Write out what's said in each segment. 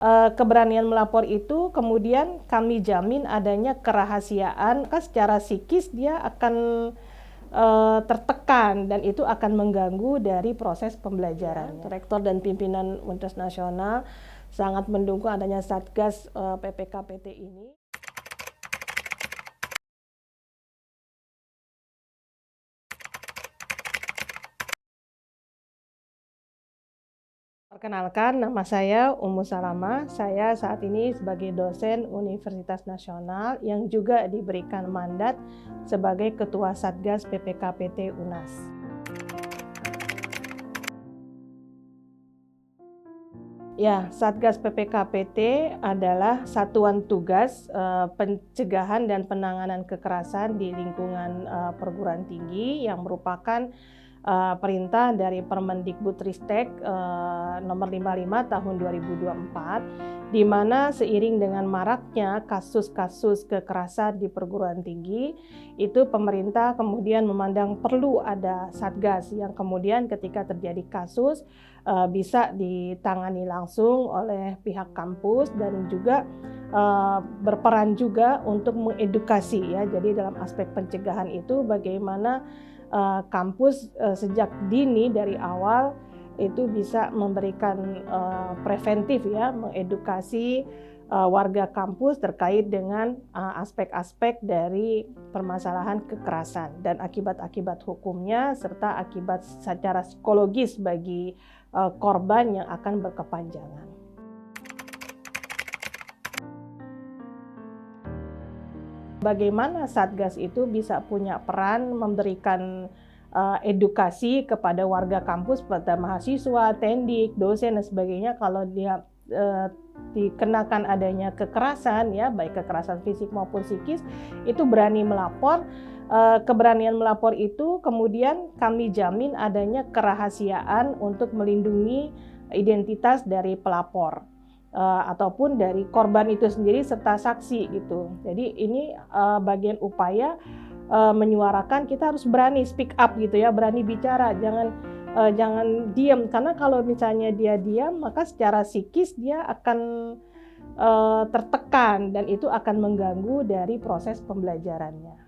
Keberanian melapor itu kemudian kami jamin adanya kerahasiaan, maka secara psikis dia akan tertekan dan itu akan mengganggu dari proses pembelajaran. Rektor dan pimpinan Universitas Nasional sangat mendukung adanya Satgas PPKPT ini. Perkenalkan, nama saya Ummu Salama. Saya saat ini sebagai dosen Universitas Nasional yang juga diberikan mandat sebagai Ketua Satgas PPKPT UNAS. Ya, Satgas PPKPT adalah satuan tugas pencegahan dan penanganan kekerasan di lingkungan perguruan tinggi yang merupakan perintah dari Permendikbudristek nomor 55 tahun 2024, di mana seiring dengan maraknya kasus-kasus kekerasan di perguruan tinggi, itu pemerintah kemudian memandang perlu ada Satgas yang kemudian ketika terjadi kasus bisa ditangani langsung oleh pihak kampus dan juga berperan juga untuk mengedukasi ya. Jadi dalam aspek pencegahan itu bagaimana kampus sejak dini dari awal itu bisa memberikan preventif ya, mengedukasi warga kampus terkait dengan aspek-aspek dari permasalahan kekerasan dan akibat-akibat hukumnya serta akibat secara psikologis bagi korban yang akan berkepanjangan. Bagaimana Satgas itu bisa punya peran memberikan edukasi kepada warga kampus, pada mahasiswa, tendik, dosen dan sebagainya kalau dia dikenakan adanya kekerasan ya, baik kekerasan fisik maupun psikis, itu berani melapor. Keberanian melapor itu kemudian kami jamin adanya kerahasiaan untuk melindungi identitas dari pelapor ataupun dari korban itu sendiri serta saksi gitu. Jadi ini bagian upaya menyuarakan, kita harus berani speak up gitu ya, berani bicara, jangan diam, karena kalau misalnya dia diam maka secara psikis dia akan tertekan dan itu akan mengganggu dari proses pembelajarannya.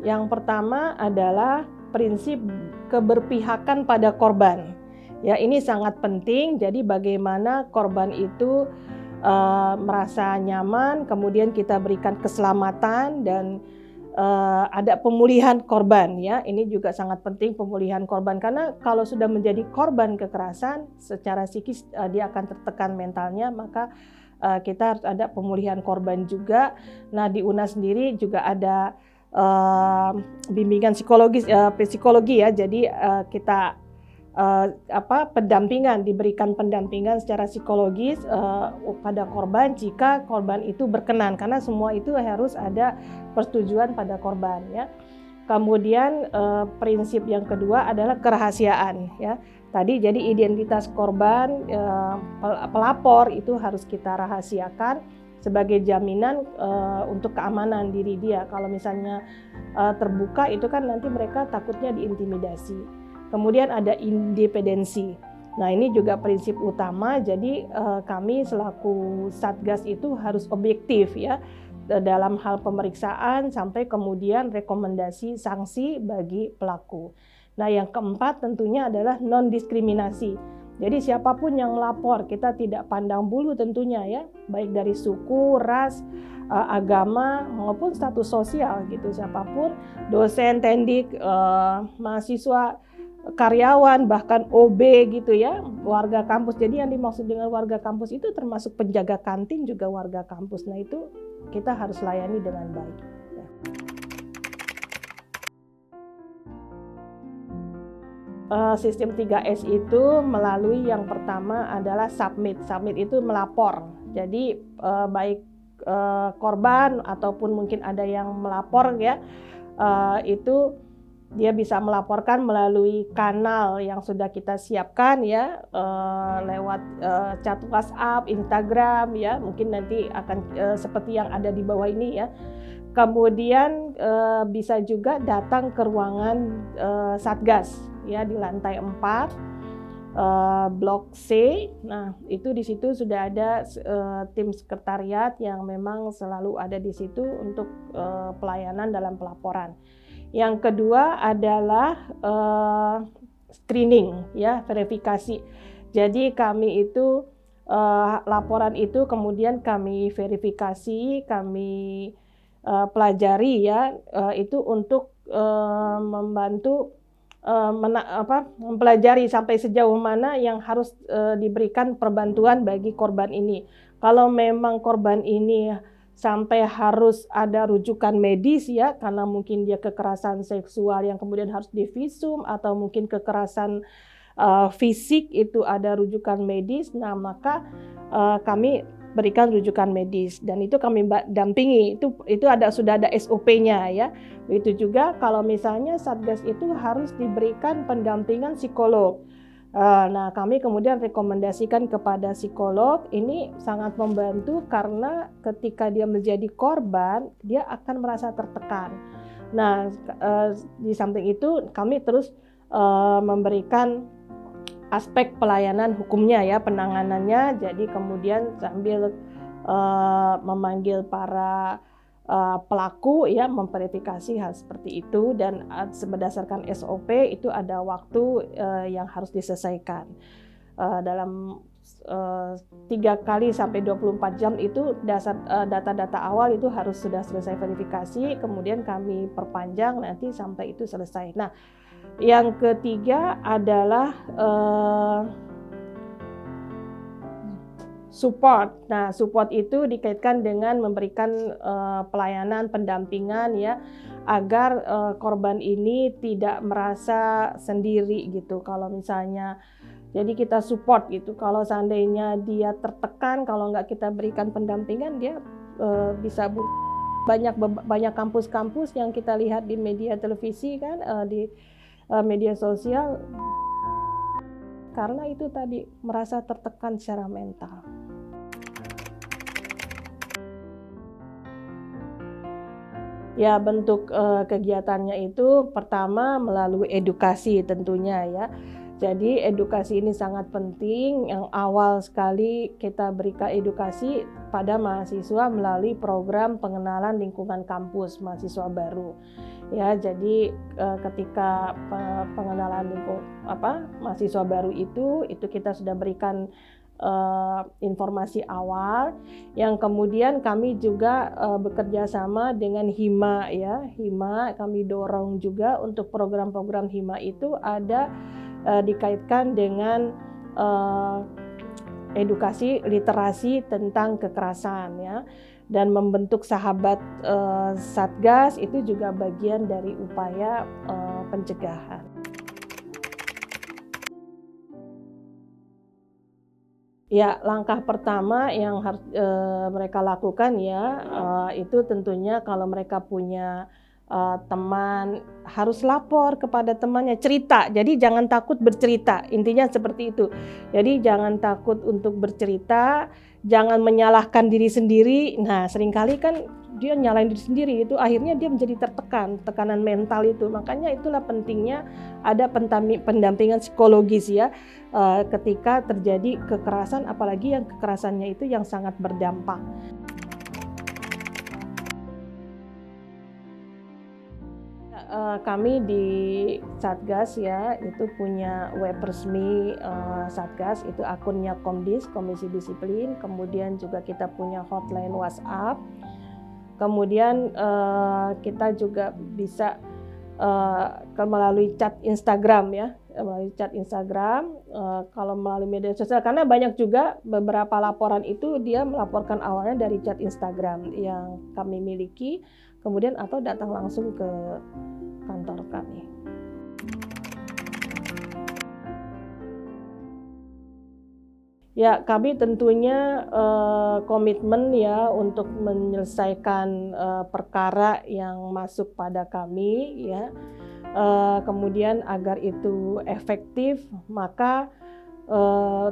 Yang pertama adalah prinsip keberpihakan pada korban. Ya, ini sangat penting. Jadi bagaimana korban itu merasa nyaman, kemudian kita berikan keselamatan dan ada pemulihan korban ya. Ini juga sangat penting, pemulihan korban, karena kalau sudah menjadi korban kekerasan secara psikis dia akan tertekan mentalnya, maka kita harus ada pemulihan korban juga. Nah, di UNAS sendiri juga ada bimbingan psikologi ya. Jadi kita pendampingan, diberikan pendampingan secara psikologis pada korban jika korban itu berkenan, karena semua itu harus ada persetujuan pada korban ya. Kemudian prinsip yang kedua adalah kerahasiaan ya. Tadi jadi identitas korban, pelapor itu harus kita rahasiakan sebagai jaminan untuk keamanan diri dia. Kalau misalnya terbuka itu kan nanti mereka takutnya diintimidasi. Kemudian ada independensi. Nah, ini juga prinsip utama. Jadi kami selaku Satgas itu harus objektif ya dalam hal pemeriksaan sampai kemudian rekomendasi sanksi bagi pelaku. Nah, yang keempat tentunya adalah non-diskriminasi. Jadi siapapun yang melapor, kita tidak pandang bulu tentunya ya, baik dari suku, ras, agama maupun status sosial gitu. Siapapun, dosen, tendik, mahasiswa, karyawan, bahkan OB gitu ya, warga kampus. Jadi yang dimaksud dengan warga kampus itu termasuk penjaga kantin juga warga kampus. Nah, itu kita harus layani dengan baik. Ya. Sistem 3S itu melalui yang pertama adalah submit. Submit itu melapor. Jadi baik korban ataupun mungkin ada yang melapor ya, itu dia bisa melaporkan melalui kanal yang sudah kita siapkan ya, lewat chat WhatsApp, Instagram ya, mungkin nanti akan seperti yang ada di bawah ini ya. Kemudian bisa juga datang ke ruangan Satgas ya di lantai 4 blok C. Nah, itu di situ sudah ada tim sekretariat yang memang selalu ada di situ untuk pelayanan dalam pelaporan. Yang kedua adalah screening, ya, verifikasi. Jadi kami itu laporan itu kemudian kami verifikasi, kami pelajari, ya, itu untuk membantu mempelajari sampai sejauh mana yang harus diberikan perbantuan bagi korban ini. Kalau memang korban ini sampai harus ada rujukan medis, ya, karena mungkin dia kekerasan seksual yang kemudian harus divisum, atau mungkin kekerasan fisik itu ada rujukan medis, nah maka kami berikan rujukan medis dan itu kami dampingi, itu sudah ada SOP-nya, ya. Begitu juga kalau misalnya Satgas itu harus diberikan pendampingan psikolog. Nah, kami kemudian rekomendasikan kepada psikolog. Ini sangat membantu karena ketika dia menjadi korban, dia akan merasa tertekan. Nah, di samping itu kami terus memberikan aspek pelayanan hukumnya, ya, penanganannya. Jadi kemudian sambil memanggil para pelaku, ya, memverifikasi hal seperti itu, dan berdasarkan SOP itu ada waktu yang harus diselesaikan dalam 3 kali sampai 24 jam itu data-data awal itu harus sudah selesai verifikasi, kemudian kami perpanjang nanti sampai itu selesai. Nah, yang ketiga adalah support. Nah, support itu dikaitkan dengan memberikan pelayanan pendampingan, ya, agar korban ini tidak merasa sendiri gitu. Kalau misalnya, jadi kita support gitu. Kalau seandainya dia tertekan, kalau nggak kita berikan pendampingan, dia bisa banyak kampus-kampus yang kita lihat di media televisi, kan, di media sosial, karena itu tadi merasa tertekan secara mental. Ya, bentuk kegiatannya itu pertama melalui edukasi tentunya, ya. Jadi edukasi ini sangat penting. Yang awal sekali kita berikan edukasi pada mahasiswa melalui program pengenalan lingkungan kampus mahasiswa baru. Ya, jadi ketika pengenalan mahasiswa baru itu kita sudah berikan informasi awal, yang kemudian kami juga bekerja sama dengan HIMA, ya. HIMA kami dorong juga untuk program-program HIMA itu ada dikaitkan dengan edukasi literasi tentang kekerasan, ya. Dan membentuk sahabat Satgas itu juga bagian dari upaya pencegahan. Ya, langkah pertama yang harus mereka lakukan, ya, itu tentunya kalau mereka punya teman, harus lapor kepada temannya, cerita. Jadi jangan takut bercerita, intinya seperti itu. Jadi jangan takut untuk bercerita, jangan menyalahkan diri sendiri. Nah, seringkali kan dia nyalahin diri sendiri, itu akhirnya dia menjadi tertekan, tekanan mental itu. Makanya itulah pentingnya ada pendampingan psikologis, ya, ketika terjadi kekerasan, apalagi yang kekerasannya itu yang sangat berdampak. Kami di Satgas, ya, itu punya web resmi Satgas, itu akunnya Komdis, Komisi Disiplin. Kemudian juga kita punya hotline WhatsApp. Kemudian kita juga bisa melalui chat Instagram, ya, melalui chat Instagram. Kalau melalui media sosial, karena banyak juga beberapa laporan itu dia melaporkan awalnya dari chat Instagram yang kami miliki, kemudian atau datang langsung ke kantor kami. Ya, kami tentunya komitmen, ya, untuk menyelesaikan perkara yang masuk pada kami, ya. Kemudian agar itu efektif, maka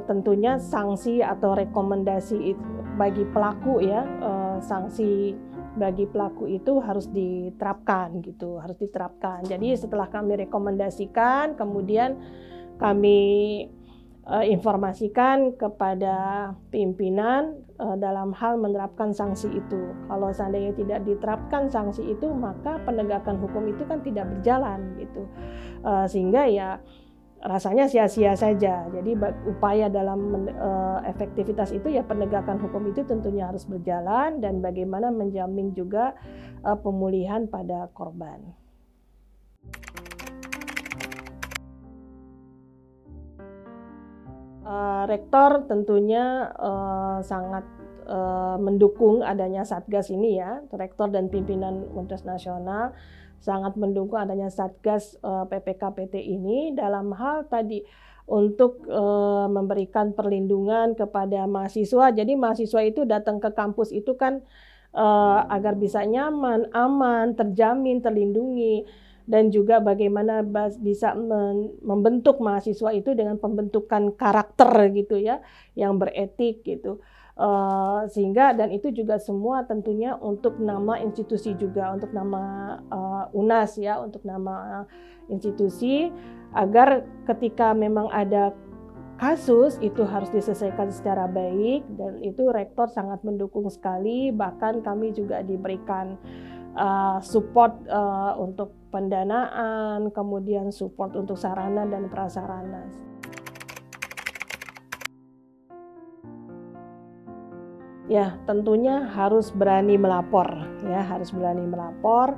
tentunya sanksi atau rekomendasi bagi pelaku, ya, sanksi bagi pelaku itu harus diterapkan gitu, harus diterapkan. Jadi setelah kami rekomendasikan, kemudian kami informasikan kepada pimpinan dalam hal menerapkan sanksi itu. Kalau seandainya tidak diterapkan sanksi itu, maka penegakan hukum itu kan tidak berjalan gitu. Sehingga ya rasanya sia-sia saja. Jadi upaya dalam efektivitas itu ya penegakan hukum itu tentunya harus berjalan dan bagaimana menjamin juga pemulihan pada korban. Rektor tentunya sangat mendukung adanya Satgas ini ya. Rektor dan pimpinan Universitas Nasional sangat mendukung adanya Satgas PPKPT ini dalam hal tadi untuk memberikan perlindungan kepada mahasiswa. Jadi mahasiswa itu datang ke kampus itu kan agar bisa nyaman, aman, terjamin, terlindungi. Dan juga bagaimana bisa membentuk mahasiswa itu dengan pembentukan karakter gitu ya, yang beretik gitu. Sehingga dan itu juga semua tentunya untuk nama institusi juga, untuk nama UNAS ya, untuk nama institusi, agar ketika memang ada kasus itu harus diselesaikan secara baik, dan itu rektor sangat mendukung sekali. Bahkan kami juga diberikan support untuk pendanaan, kemudian support untuk sarana dan prasarana. Ya, tentunya harus berani melapor, ya, harus berani melapor,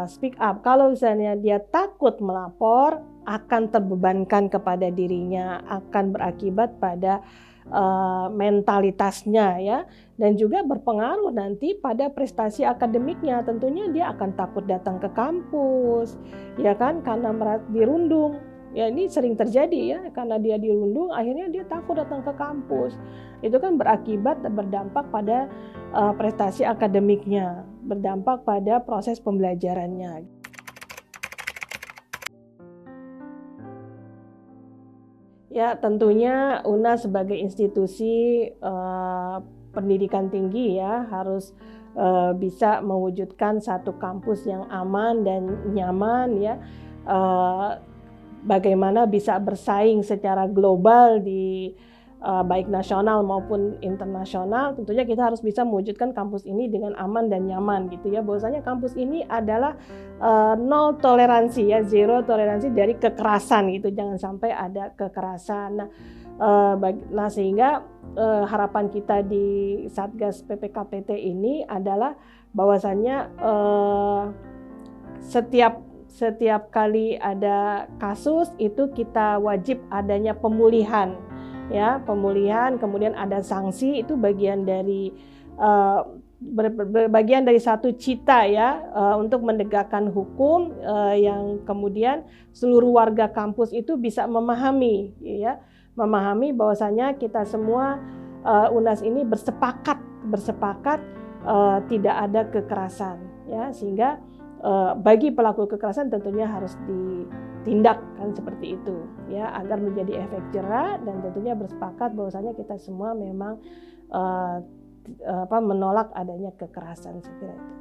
speak up. Kalau misalnya dia takut melapor, akan terbebankan kepada dirinya, akan berakibat pada mentalitasnya ya, dan juga berpengaruh nanti pada prestasi akademiknya. Tentunya dia akan takut datang ke kampus ya kan, karena dirundung ya. Ini sering terjadi ya, karena dia dirundung akhirnya dia takut datang ke kampus. Itu kan berdampak pada prestasi akademiknya, berdampak pada proses pembelajarannya. Ya, tentunya UNAS sebagai institusi pendidikan tinggi ya harus bisa mewujudkan satu kampus yang aman dan nyaman ya. Bagaimana bisa bersaing secara global di baik nasional maupun internasional, tentunya kita harus bisa mewujudkan kampus ini dengan aman dan nyaman gitu ya. Bahwasanya kampus ini adalah nol toleransi ya, zero toleransi dari kekerasan gitu, jangan sampai ada kekerasan. Nah sehingga harapan kita di Satgas PPKPT ini adalah bahwasanya setiap kali ada kasus itu kita wajib adanya pemulihan ya, pemulihan, kemudian ada sanksi. Itu bagian dari bagian dari satu cita ya, untuk menegakkan hukum yang kemudian seluruh warga kampus itu bisa memahami ya, memahami bahwasanya kita semua UNAS ini bersepakat tidak ada kekerasan ya, sehingga bagi pelaku kekerasan tentunya harus ditindak kan, seperti itu ya, agar menjadi efek jera, dan tentunya bersepakat bahwasanya kita semua memang menolak adanya kekerasan, saya kira itu.